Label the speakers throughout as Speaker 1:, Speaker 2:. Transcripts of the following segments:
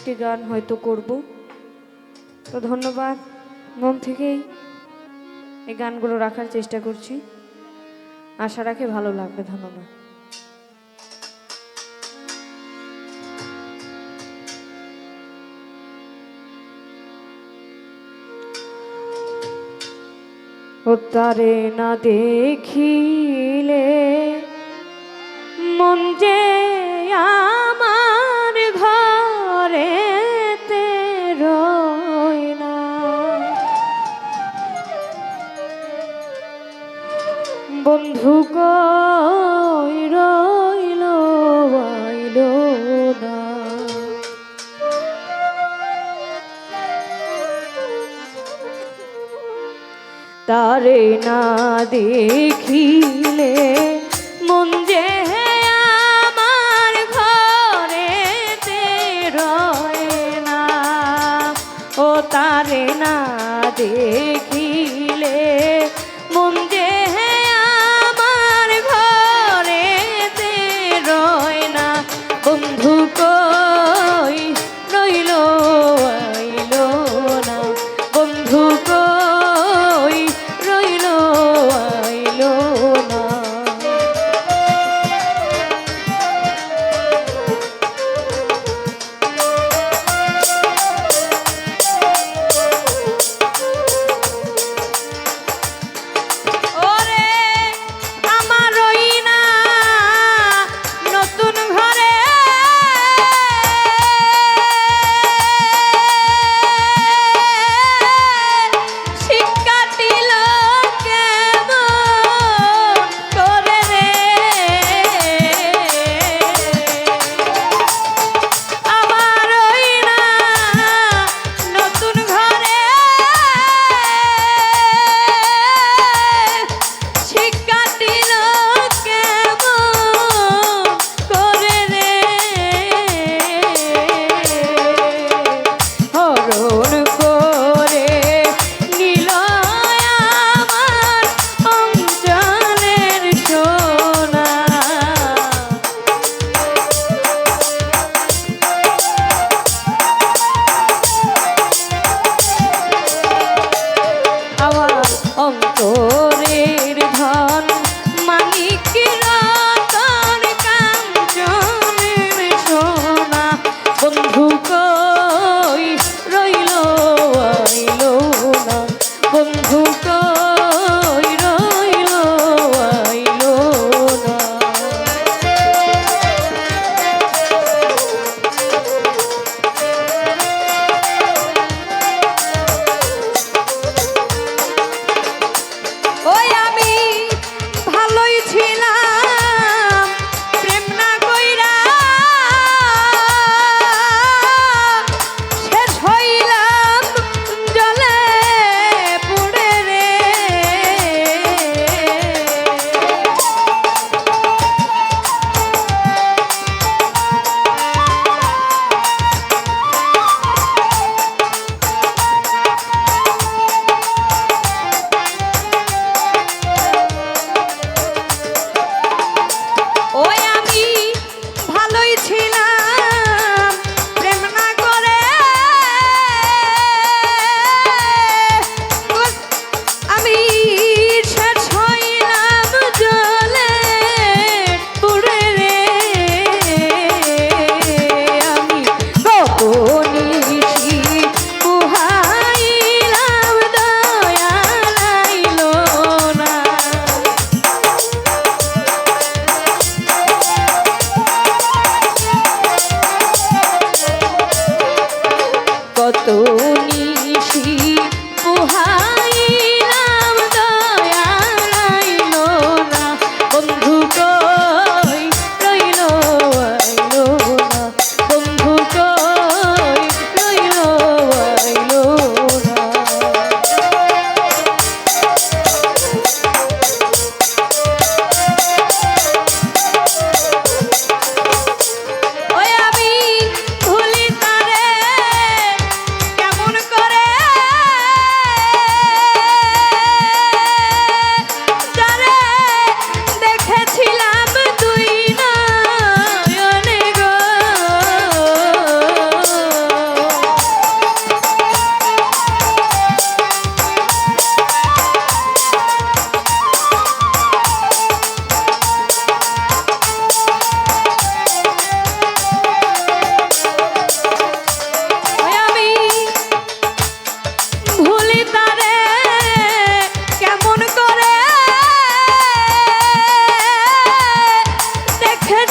Speaker 1: একটি গান হয়তো করব। তো ধন্যবাদ, মন থেকেই এই গানগুলো রাখার চেষ্টা করছি, আশা রাখি ভালো লাগবে। ধন্যবাদ। ও তারে না দেখিলে মন যে আমার ঘরেতে রয় না, বন্ধু কই রইল আইল না। তারে না দেখিলে মন যে আমার ঘরেতে রয় না, ও তারে না দেখিলে মন যে আমার ঘরেতে রয় না, বন্ধু কই রইল আইল না, বন্ধু কই রইল আইল না। ওরে আমার রই না নতুন ঘরে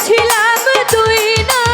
Speaker 1: ছিলাম দুই না